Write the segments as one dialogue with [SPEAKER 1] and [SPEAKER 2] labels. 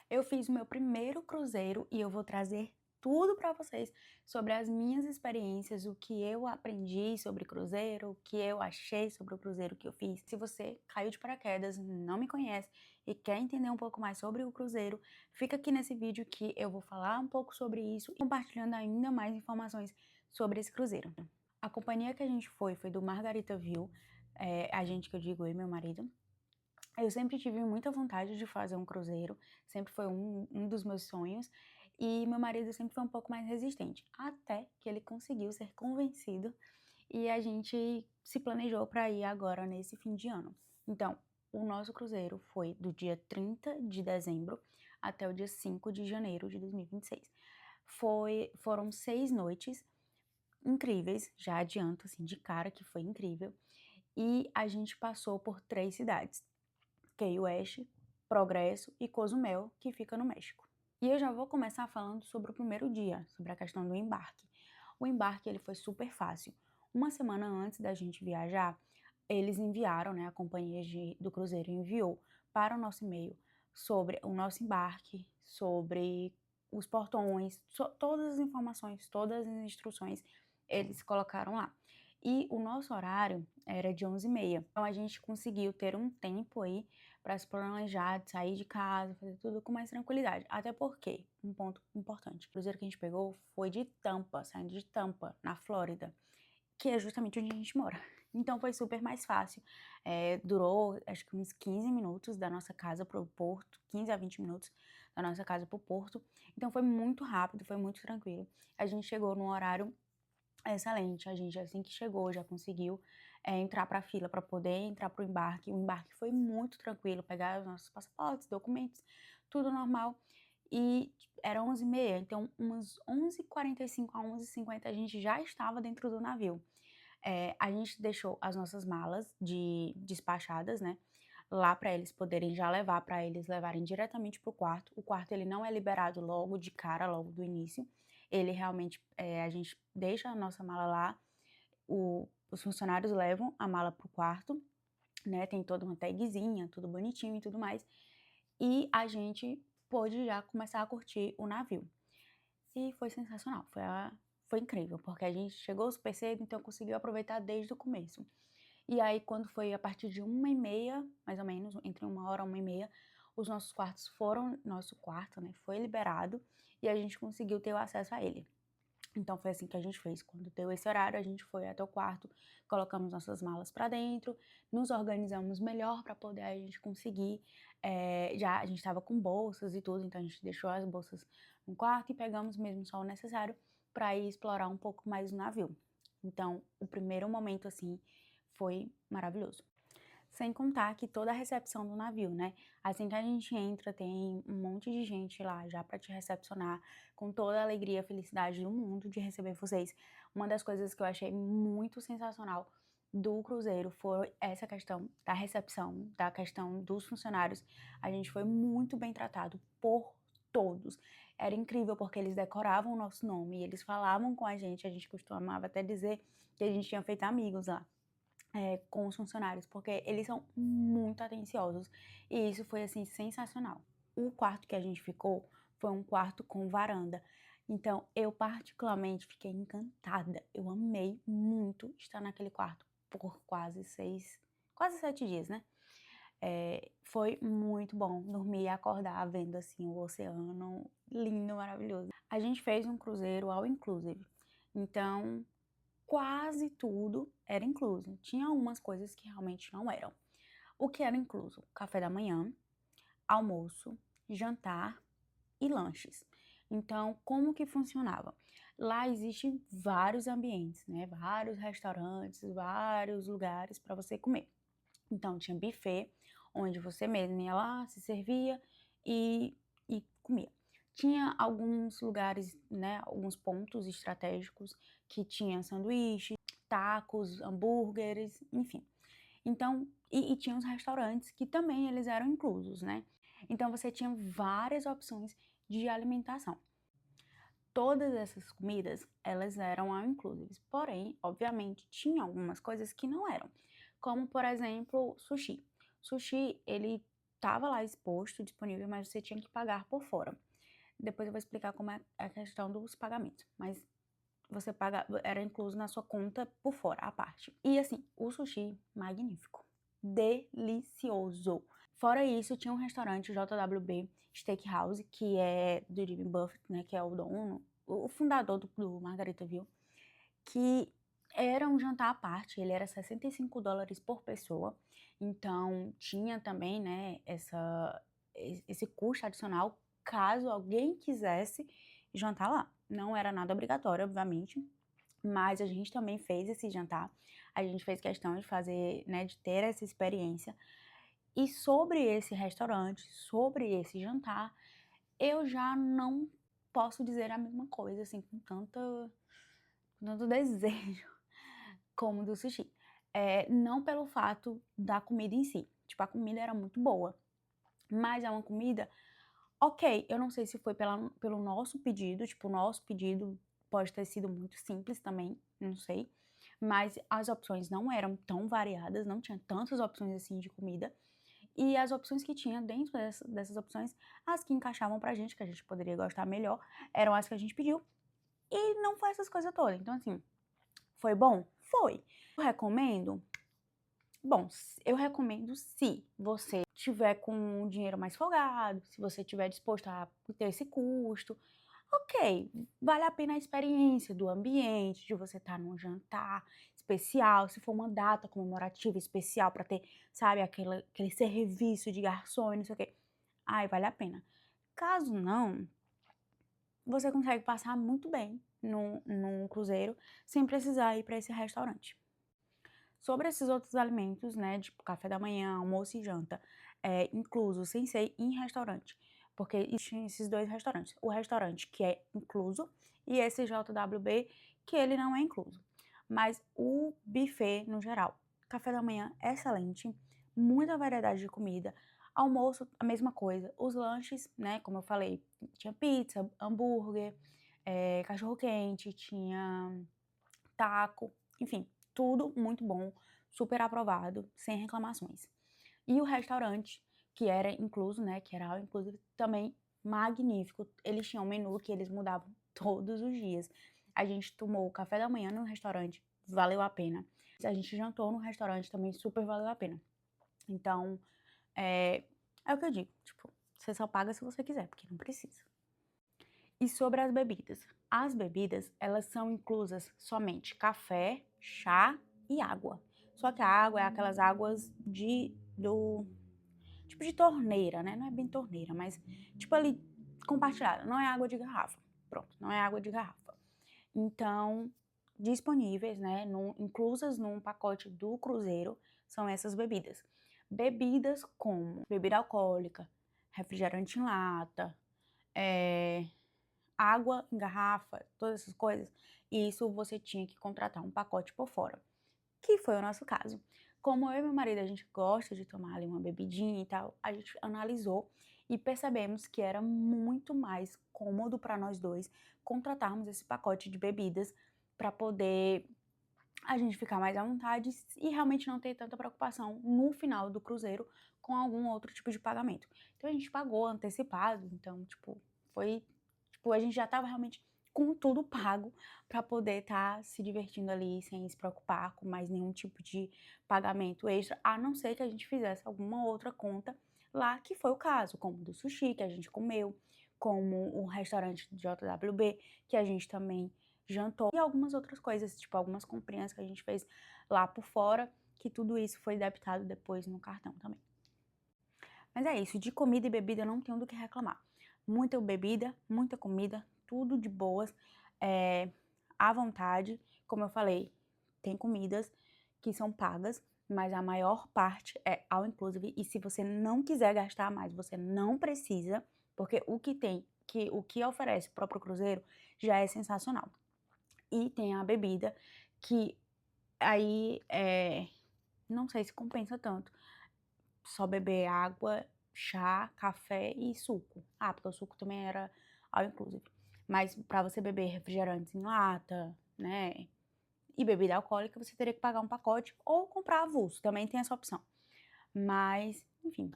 [SPEAKER 1] Eu fiz o meu primeiro cruzeiro e eu vou trazer tudo para vocês sobre as minhas experiências, o que eu aprendi sobre cruzeiro, o que eu achei sobre o cruzeiro que eu fiz. Se você caiu de paraquedas, não me conhece e quer entender um pouco mais sobre o cruzeiro, fica aqui nesse vídeo que eu vou falar um pouco sobre isso e compartilhando ainda mais informações sobre esse cruzeiro. A companhia que a gente foi do Margaritaville, a gente que eu digo, eu e meu marido. Eu sempre tive muita vontade de fazer um cruzeiro, sempre foi um dos meus sonhos, e meu marido sempre foi um pouco mais resistente, até que ele conseguiu ser convencido e a gente se planejou para ir agora nesse fim de ano. Então, o nosso cruzeiro foi do dia 30 de dezembro até o dia 5 de janeiro de 2026. Foram 6 noites incríveis, já adianto assim de cara que foi incrível, e a gente passou por 3 cidades. Key West, Progresso e Cozumel, que fica no México. E eu já vou começar falando sobre o primeiro dia, sobre a questão do embarque. O embarque ele foi super fácil. Uma semana antes da gente viajar, eles enviaram, né, a companhia do cruzeiro enviou para o nosso e-mail sobre o nosso embarque, sobre os portões, todas as informações, todas as instruções, eles colocaram lá. E o nosso horário era de 11h30. Então a gente conseguiu ter um tempo aí para se planejar, de sair de casa, fazer tudo com mais tranquilidade. Até porque, um ponto importante, o cruzeiro que a gente pegou foi de Tampa, saindo de Tampa, na Flórida, que é justamente onde a gente mora. Então foi super mais fácil. Durou acho que uns 15 minutos da nossa casa pro porto, 15 a 20 minutos da nossa casa pro porto. Então foi muito rápido, foi muito tranquilo. A gente chegou no horário excelente, a gente assim que chegou já conseguiu entrar para a fila para poder entrar para o embarque. O embarque foi muito tranquilo, pegar os nossos passaportes, documentos, tudo normal. E era 11h30, então umas 11h45 a 11h50 a gente já estava dentro do navio. A gente deixou as nossas malas despachadas, né, lá para eles poderem já levar, para eles levarem diretamente para o quarto. O quarto ele não é liberado logo de cara, logo do início. Ele realmente, a gente deixa a nossa mala lá, os funcionários levam a mala pro quarto, né, tem toda uma tagzinha, tudo bonitinho e tudo mais, e a gente pôde já começar a curtir o navio. E foi sensacional, foi incrível, porque a gente chegou super cedo, então conseguiu aproveitar desde o começo. E aí, quando foi a partir de 1h30, mais ou menos, entre 1h e 1h30, os nossos quartos nosso quarto, né, foi liberado e a gente conseguiu ter o acesso a ele. Então foi assim que a gente fez. Quando deu esse horário, a gente foi até o quarto, colocamos nossas malas para dentro, nos organizamos melhor para poder a gente conseguir. Já a gente estava com bolsas e tudo, então a gente deixou as bolsas no quarto e pegamos mesmo só o necessário para ir explorar um pouco mais o navio. Então, o primeiro momento assim foi maravilhoso. Sem contar que toda a recepção do navio, né? Assim que a gente entra, tem um monte de gente lá já para te recepcionar, com toda a alegria e felicidade do mundo de receber vocês. Uma das coisas que eu achei muito sensacional do cruzeiro foi essa questão da recepção, da questão dos funcionários. A gente foi muito bem tratado por todos. Era incrível porque eles decoravam o nosso nome, eles falavam com a gente costumava até dizer que a gente tinha feito amigos lá com os funcionários, porque eles são muito atenciosos e isso foi assim sensacional. O quarto que a gente ficou foi um quarto com varanda, então eu particularmente fiquei encantada. Eu amei muito estar naquele quarto por quase 7 dias, né? Foi muito bom dormir e acordar vendo assim o oceano lindo, maravilhoso. A gente fez um cruzeiro all inclusive, então quase tudo era incluso. Tinha algumas coisas que realmente não eram. O que era incluso? Café da manhã, almoço, jantar e lanches. Então, como que funcionava? Lá existem vários ambientes, né? Vários restaurantes, vários lugares para você comer. Então, tinha buffet, onde você mesmo ia lá, se servia e comia. Tinha alguns lugares, né, alguns pontos estratégicos que tinha sanduíche, tacos, hambúrgueres, enfim. Então, e tinha os restaurantes que também eles eram inclusos, né? Então você tinha várias opções de alimentação. Todas essas comidas, elas eram all inclusive, porém, obviamente, tinha algumas coisas que não eram, como por exemplo, sushi. Sushi, ele tava lá exposto, disponível, mas você tinha que pagar por fora. Depois eu vou explicar como é a questão dos pagamentos, mas você paga, era incluso na sua conta por fora, à parte. E assim, o sushi, magnífico. Delicioso. Fora isso, tinha um restaurante, JWB Steakhouse, que é do Jimmy Buffett, né, que é o dono, o fundador do Margaritaville, que era um jantar à parte, ele era $65 por pessoa, então tinha também, né, esse custo adicional caso alguém quisesse jantar lá. Não era nada obrigatório, obviamente, mas a gente também fez esse jantar, a gente fez questão de fazer, né, de ter essa experiência. E sobre esse restaurante, sobre esse jantar, eu já não posso dizer a mesma coisa, assim, com tanto desejo como do sushi. Não pelo fato da comida em si, tipo, a comida era muito boa, mas é uma comida ok, eu não sei se foi pelo nosso pedido, tipo, o nosso pedido pode ter sido muito simples também, não sei, mas as opções não eram tão variadas, não tinha tantas opções assim de comida, e as opções que tinha dentro dessas opções, as que encaixavam pra gente, que a gente poderia gostar melhor, eram as que a gente pediu, e não foi essas coisas todas. Então, assim, foi bom? Foi. Eu recomendo? Bom, eu recomendo se você tiver com o dinheiro mais folgado, se você estiver disposto a ter esse custo, ok, vale a pena a experiência do ambiente, de você estar num jantar especial, se for uma data comemorativa especial para ter, sabe, aquele serviço de garçom e não sei o quê. Ai, vale a pena. Caso não, você consegue passar muito bem num cruzeiro sem precisar ir para esse restaurante. Sobre esses outros alimentos, né, tipo café da manhã, almoço e janta, incluso sem ser em restaurante, porque existem esses dois restaurantes. O restaurante que é incluso e esse JWB que ele não é incluso. Mas o buffet no geral, café da manhã excelente, muita variedade de comida, almoço a mesma coisa, os lanches, né, como eu falei, tinha pizza, hambúrguer, cachorro-quente, tinha taco, enfim, tudo muito bom, super aprovado, sem reclamações. E o restaurante, que era incluso, né, que era all inclusive, também magnífico. Eles tinham um menu que eles mudavam todos os dias. A gente tomou o café da manhã no restaurante, valeu a pena. A gente jantou no restaurante também, super valeu a pena. Então, é o que eu digo, tipo, você só paga se você quiser, porque não precisa. E sobre as bebidas, elas são inclusas somente café, chá e água. Só que a água é aquelas águas tipo de torneira, né? Não é bem torneira, mas tipo ali compartilhada, não é água de garrafa. Pronto, não é água de garrafa. Então, disponíveis, né, inclusas num pacote do cruzeiro, são essas bebidas. Bebidas como bebida alcoólica, refrigerante em lata, água em garrafa, todas essas coisas, e isso você tinha que contratar um pacote por fora, que foi o nosso caso. Como eu e meu marido, a gente gosta de tomar ali uma bebidinha e tal, a gente analisou e percebemos que era muito mais cômodo para nós dois contratarmos esse pacote de bebidas para poder a gente ficar mais à vontade e realmente não ter tanta preocupação no final do cruzeiro com algum outro tipo de pagamento. Então a gente pagou antecipado, então, tipo, foi, tipo, a gente já estava realmente com tudo pago para poder estar se divertindo ali sem se preocupar com mais nenhum tipo de pagamento extra, a não ser que a gente fizesse alguma outra conta lá, que foi o caso, como do sushi que a gente comeu, como o restaurante do JWB, que a gente também jantou e algumas outras coisas, tipo algumas comprinhas que a gente fez lá por fora, que tudo isso foi debitado depois no cartão também. Mas é isso, de comida e bebida eu não tenho do que reclamar. Muita bebida, muita comida, tudo de boas, à vontade. Como eu falei, tem comidas que são pagas, mas a maior parte é all inclusive. E se você não quiser gastar mais, você não precisa, porque o que tem, o que oferece o próprio cruzeiro já é sensacional. E tem a bebida, que aí não sei se compensa tanto. Só beber água, chá, café e suco. Ah, porque o suco também era all inclusive. Mas para você beber refrigerantes em lata, né? E bebida alcoólica, você teria que pagar um pacote ou comprar avulso. Também tem essa opção. Mas, enfim,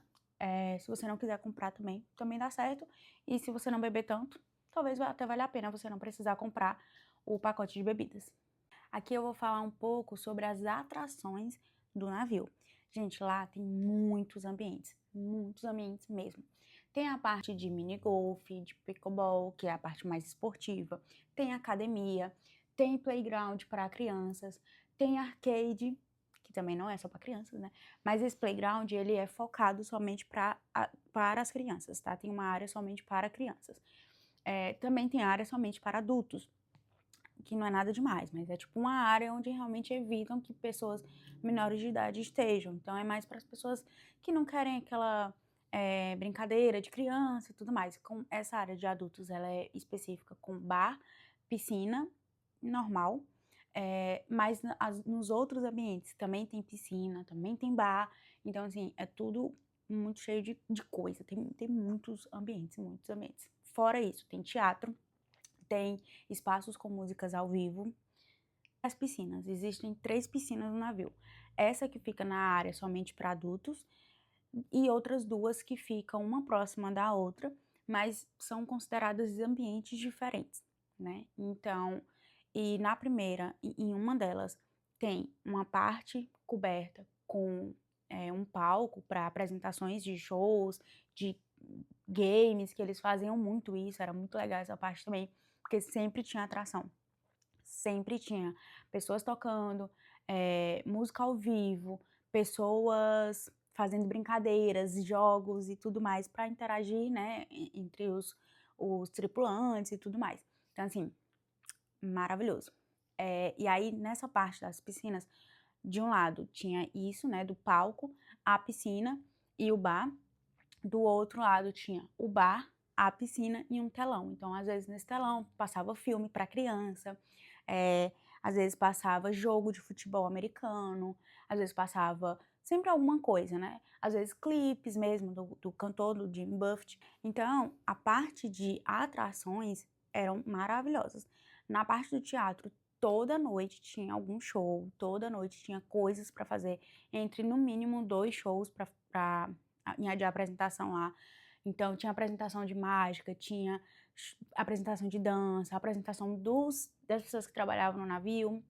[SPEAKER 1] Se você não quiser comprar também dá certo. E se você não beber tanto, talvez até valha a pena você não precisar comprar o pacote de bebidas. Aqui eu vou falar um pouco sobre as atrações do navio. Gente, lá tem muitos ambientes mesmo. Tem a parte de mini golf, de pickleball, que é a parte mais esportiva. Tem academia, tem playground para crianças, tem arcade, que também não é só para crianças, né? Mas esse playground, ele é focado somente para as crianças, tá? Tem uma área somente para crianças. Também tem área somente para adultos, que não é nada demais, mas é tipo uma área onde realmente evitam que pessoas menores de idade estejam. Então é mais para as pessoas que não querem aquela brincadeira de criança e tudo mais. Com essa área de adultos, ela é específica com bar, piscina, normal. Mas nos outros ambientes também tem piscina, também tem bar. Então, assim, é tudo muito cheio de coisa. Tem muitos ambientes, muitos ambientes. Fora isso, tem teatro, tem espaços com músicas ao vivo. As piscinas, existem 3 piscinas no navio. Essa que fica na área somente para adultos e outras 2 que ficam uma próxima da outra, mas são consideradas ambientes diferentes, né. Então, e na primeira, em uma delas, tem uma parte coberta com, um palco para apresentações de shows, de games, que eles faziam muito isso, era muito legal essa parte também, porque sempre tinha atração. Sempre tinha pessoas tocando, música ao vivo, pessoas fazendo brincadeiras, jogos e tudo mais para interagir, né, entre os tripulantes e tudo mais. Então, assim, maravilhoso. E aí, nessa parte das piscinas, de um lado tinha isso, né, do palco, a piscina e o bar. Do outro lado tinha o bar, a piscina e um telão. Então, às vezes, nesse telão passava filme para criança, às vezes passava jogo de futebol americano, às vezes passava sempre alguma coisa, né? Às vezes clipes mesmo do cantor, do Jimmy Buffett. Então, a parte de atrações eram maravilhosas. Na parte do teatro, toda noite tinha algum show, toda noite tinha coisas para fazer, entre no mínimo 2 shows de apresentação lá. Então, tinha apresentação de mágica, tinha apresentação de dança, apresentação das pessoas que trabalhavam no navio,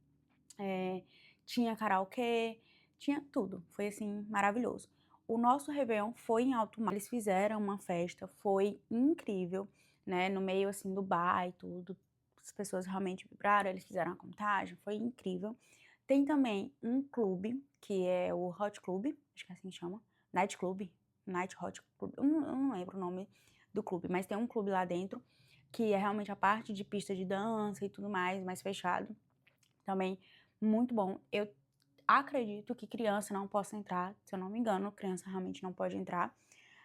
[SPEAKER 1] tinha karaokê, tinha tudo. Foi, assim, maravilhoso. O nosso réveillon foi em alto mar, eles fizeram uma festa, foi incrível, né, no meio, assim, do bar e tudo. As pessoas realmente vibraram, eles fizeram a contagem, foi incrível. Tem também um clube, que é o Hot Club, acho que é assim que chama, Night Club, Night Hot Club, eu não lembro o nome do clube, mas tem um clube lá dentro, que é realmente a parte de pista de dança e tudo mais fechado. Também muito bom. Eu acredito que criança não possa entrar, se eu não me engano, criança realmente não pode entrar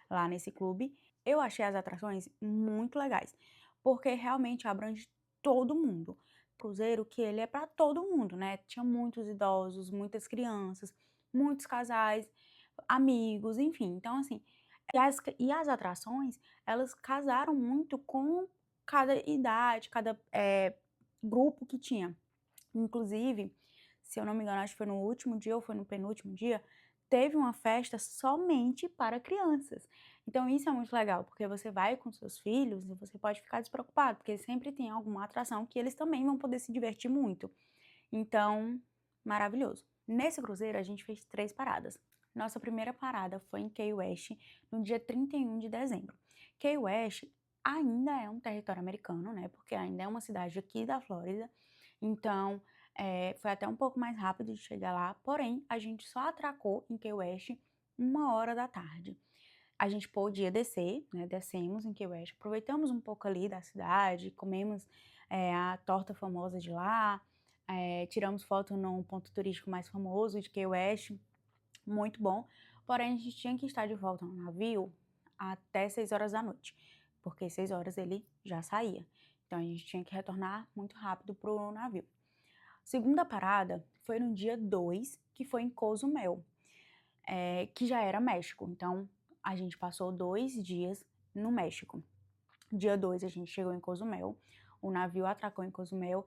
[SPEAKER 1] lá nesse clube. Eu achei as atrações muito legais, porque realmente abrange todo mundo. Cruzeiro que ele é para todo mundo, né? Tinha muitos idosos, muitas crianças, muitos casais, amigos, enfim. Então, assim, e as atrações, elas casaram muito com cada idade, cada grupo que tinha. Inclusive, se eu não me engano, acho que foi no último dia ou foi no penúltimo dia, teve uma festa somente para crianças. Então isso é muito legal, porque você vai com seus filhos e você pode ficar despreocupado, porque sempre tem alguma atração que eles também vão poder se divertir muito. Então, maravilhoso. Nesse cruzeiro a gente fez 3 paradas. Nossa primeira parada foi em Key West, no dia 31 de dezembro. Key West ainda é um território americano, né? Porque ainda é uma cidade aqui da Flórida. Então, foi até um pouco mais rápido de chegar lá, porém, a gente só atracou em Key West 1 hora da tarde. A gente podia descer, né, descemos em Key West, aproveitamos um pouco ali da cidade, comemos a torta famosa de lá, tiramos foto num ponto turístico mais famoso de Key West, muito bom. Porém, a gente tinha que estar de volta no navio até 6 horas da noite, porque 6 horas ele já saía. Então, a gente tinha que retornar muito rápido pro navio. Segunda parada foi no dia 2, que foi em Cozumel, que já era México. Então, a gente passou 2 dias no México. Dia 2, a gente chegou em Cozumel, o navio atracou em Cozumel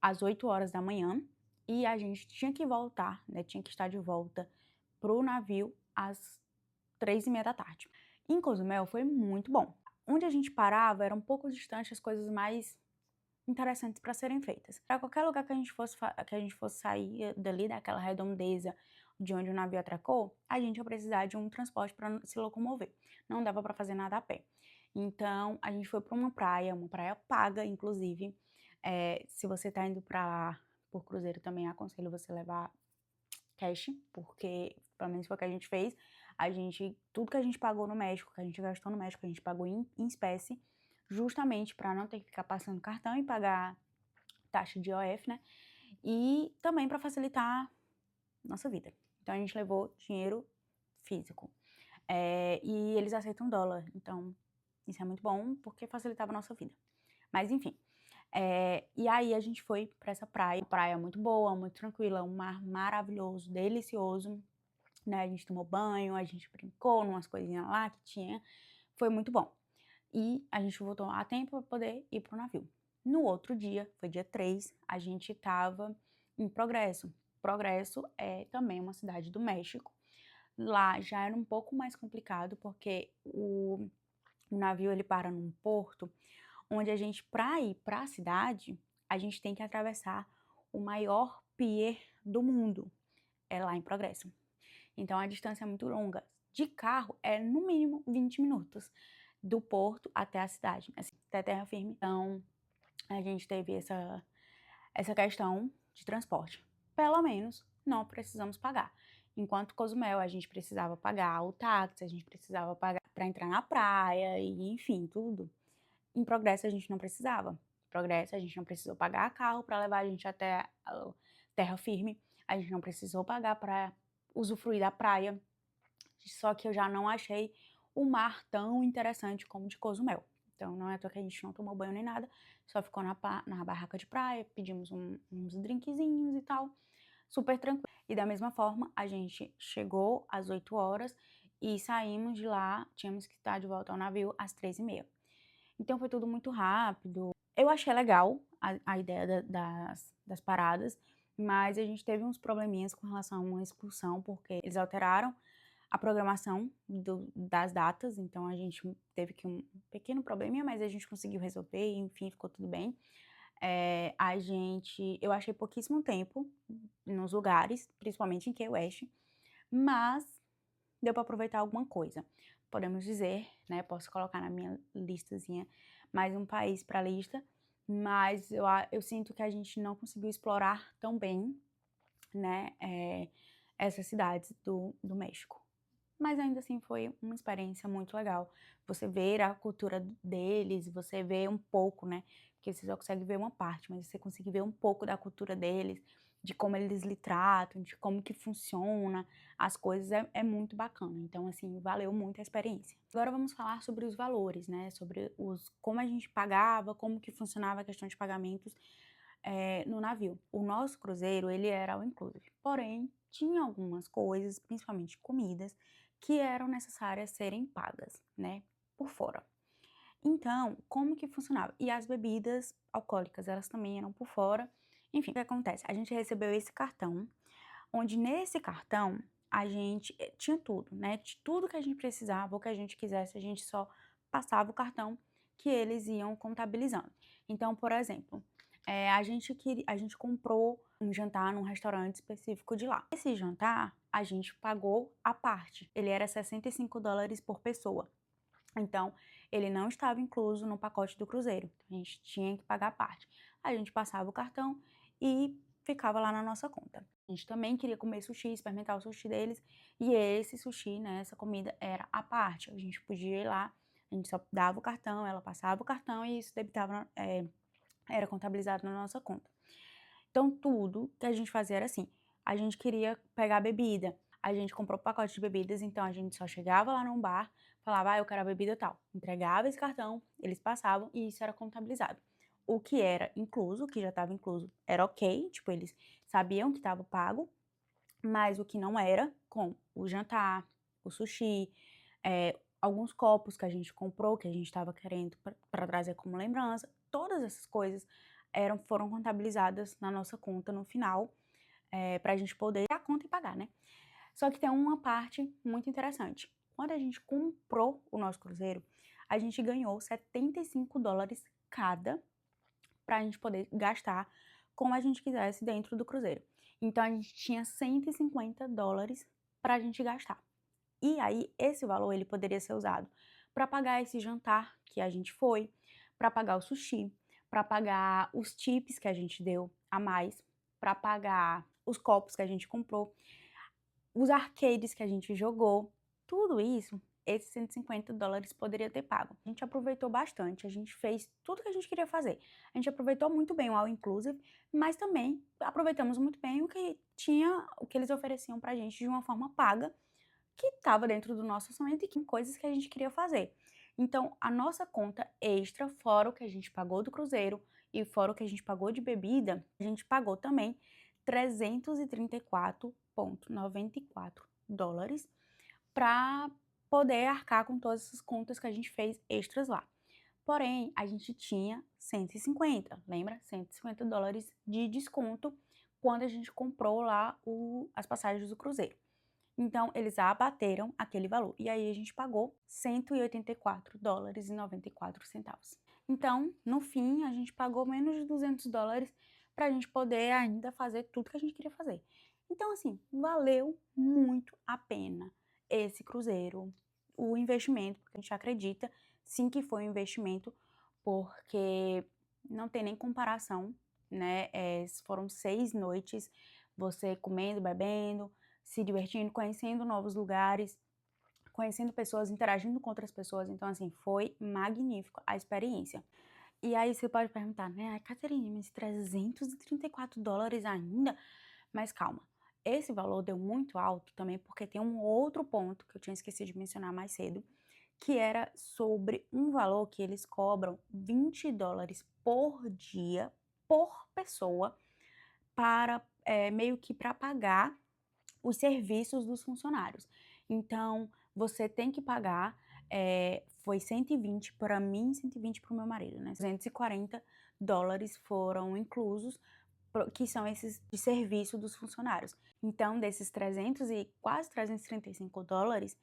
[SPEAKER 1] às 8 horas da manhã e a gente tinha que voltar, né, tinha que estar de volta pro navio às 3h30 da tarde. Em Cozumel foi muito bom. Onde a gente parava era um pouco distante as coisas mais interessantes para serem feitas. Para qualquer lugar que a gente fosse sair dali daquela redondeza de onde o navio atracou, a gente ia precisar de um transporte para se locomover. Não dava para fazer nada a pé. Então a gente foi para uma praia paga, inclusive. Se você está indo por cruzeiro, também aconselho você levar cash, porque pelo menos foi o que a gente fez. Tudo que a gente pagou no México, que a gente gastou no México, a gente pagou em espécie, justamente para não ter que ficar passando cartão e pagar taxa de IOF, né? E também para facilitar nossa vida. Então a gente levou dinheiro físico. E eles aceitam dólar, então isso é muito bom porque facilitava a nossa vida. Mas enfim. E aí a gente foi para essa praia muito boa, muito tranquila, um mar maravilhoso, delicioso, né? A gente tomou banho, a gente brincou numas coisinhas lá que tinha, foi muito bom. E a gente voltou a tempo para poder ir pro navio. No outro dia, foi dia 3, a gente estava em Progresso. Progresso é também uma cidade do México. Lá já era um pouco mais complicado porque o navio ele para num porto onde a gente, para ir para a cidade, a gente tem que atravessar o maior pier do mundo, é lá em Progresso. Então a distância é muito longa. De carro é no mínimo 20 minutos do porto até a cidade, assim, até terra firme. Então a gente teve essa questão de transporte. Pelo menos não precisamos pagar. Enquanto Cozumel a gente precisava pagar o táxi, a gente precisava pagar para entrar na praia e enfim, tudo. Em Progresso a gente não precisava. Em Progresso a gente não precisou pagar carro para levar a gente até a terra firme. A gente não precisou pagar para usufruir da praia. Só que eu já não achei o mar tão interessante como o de Cozumel. Então não é à toa que a gente não tomou banho nem nada, só ficou na barraca de praia, pedimos uns drinkzinhos e tal, super tranquilo. E da mesma forma, a gente chegou às 8 horas e saímos de lá, tínhamos que estar de volta ao navio às 3h30. Então foi tudo muito rápido. Eu achei legal a ideia das paradas, mas a gente teve uns probleminhas com relação a uma excursão, porque eles alteraram a programação das datas, então a gente teve que um pequeno probleminha, mas a gente conseguiu resolver, e, enfim, ficou tudo bem. Eu achei pouquíssimo tempo nos lugares, principalmente em Key West, mas deu para aproveitar alguma coisa. Podemos dizer, né, posso colocar na minha listazinha mais um país para a lista, mas eu sinto que a gente não conseguiu explorar tão bem, né, essas cidades do México. Mas ainda assim foi uma experiência muito legal. Você ver a cultura deles, você vê um pouco, né? Porque você só consegue ver uma parte, mas você consegue ver um pouco da cultura deles, de como eles lhe tratam, de como que funciona as coisas, é muito bacana. Então, assim, valeu muito a experiência. Agora vamos falar sobre os valores, né? Sobre como a gente pagava, como que funcionava a questão de pagamentos no navio. O nosso cruzeiro, ele era all inclusive, porém, tinha algumas coisas, principalmente comidas, que eram necessárias serem pagas, né, por fora. Então, como que funcionava? E as bebidas alcoólicas, elas também eram por fora. Enfim, o que acontece? A gente recebeu esse cartão, onde nesse cartão a gente tinha tudo, né? Tudo que a gente precisava ou que a gente quisesse, a gente só passava o cartão que eles iam contabilizando. Então, por exemplo, a gente comprou um jantar num restaurante específico de lá. Esse jantar, a gente pagou à parte. Ele era $65 por pessoa. Então, ele não estava incluso no pacote do cruzeiro. A gente tinha que pagar à parte. A gente passava o cartão e ficava lá na nossa conta. A gente também queria comer sushi, experimentar o sushi deles. E esse sushi, né, essa comida era à parte. A gente podia ir lá, a gente só dava o cartão, ela passava o cartão e isso debitava, era contabilizado na nossa conta. Então, tudo que a gente fazia era assim. A gente queria pegar bebida. A gente comprou pacote de bebidas, então a gente só chegava lá num bar, falava, eu quero a bebida tal. Entregava esse cartão, eles passavam e isso era contabilizado. O que era incluso, que já estava incluso, era ok, tipo, eles sabiam que estava pago, mas o que não era, com o jantar, o sushi, alguns copos que a gente comprou, que a gente estava querendo para trazer como lembrança, todas essas coisas foram contabilizadas na nossa conta no final, para a gente poder ir à conta e pagar, né? Só que tem uma parte muito interessante. quando a gente comprou o nosso cruzeiro, a gente ganhou $75 cada para a gente poder gastar como a gente quisesse dentro do cruzeiro. Então a gente tinha $150 para a gente gastar. E aí esse valor ele poderia ser usado para pagar esse jantar que a gente foi, para pagar o sushi, para pagar os tips que a gente deu a mais, para pagar os copos que a gente comprou, os arcades que a gente jogou, tudo isso, esses $150 poderia ter pago. A gente aproveitou bastante, a gente fez tudo que a gente queria fazer. A gente aproveitou muito bem o All Inclusive, mas também aproveitamos muito bem o que tinha, o que eles ofereciam pra gente de uma forma paga, que estava dentro do nosso orçamento e que coisas que a gente queria fazer. Então, a nossa conta extra, fora o que a gente pagou do cruzeiro e fora o que a gente pagou de bebida, a gente pagou também $334,94 para poder arcar com todas essas contas que a gente fez extras lá. Porém, a gente tinha 150, lembra? $150 de desconto quando a gente comprou lá as passagens do cruzeiro. Então, eles abateram aquele valor. E aí, a gente pagou $184,94. Então, no fim, a gente pagou menos de $200 para a gente poder ainda fazer tudo que a gente queria fazer. Então, assim, valeu muito a pena esse cruzeiro, o investimento, porque a gente acredita, sim, que foi um investimento, porque não tem nem comparação, né? Foram 6 noites, você comendo, bebendo, se divertindo, conhecendo novos lugares, conhecendo pessoas, interagindo com outras pessoas. Então, assim, foi magnífico a experiência. E aí você pode perguntar, né, ai, Caterine, mas $334 ainda? Mas calma, esse valor deu muito alto também porque tem um outro ponto que eu tinha esquecido de mencionar mais cedo, que era sobre um valor que eles cobram $20 por dia, por pessoa, para meio que para pagar os serviços dos funcionários. Então, você tem que pagar, foi 120 para mim, 120 para o meu marido, né? $240 foram inclusos, que são esses de serviço dos funcionários. Então, desses 300 e quase $335,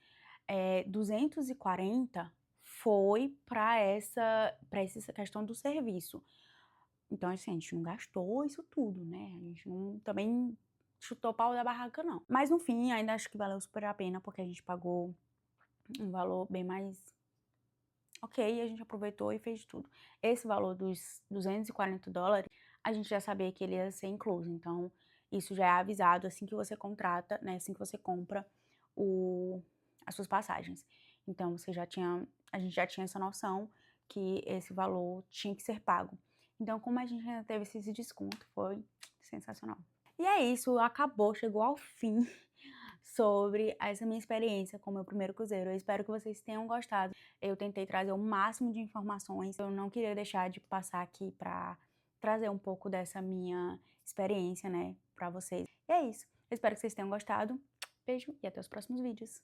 [SPEAKER 1] 240 foi para essa questão do serviço. Então, assim, a gente não gastou isso tudo, né? A gente não também chutou o pau da barraca, não. Mas no fim, ainda acho que valeu super a pena, porque a gente pagou um valor bem mais ok, a gente aproveitou e fez tudo. Esse valor dos $240, a gente já sabia que ele ia ser incluso, então isso já é avisado assim que você contrata, né, assim que você compra as suas passagens. Então a gente já tinha essa noção que esse valor tinha que ser pago. Então, como a gente ainda teve esse desconto, foi sensacional. E é isso, acabou, chegou ao fim sobre essa minha experiência com o meu primeiro cruzeiro. Eu espero que vocês tenham gostado. Eu tentei trazer o máximo de informações, eu não queria deixar de passar aqui para trazer um pouco dessa minha experiência, né, para vocês. E é isso, eu espero que vocês tenham gostado. Beijo e até os próximos vídeos.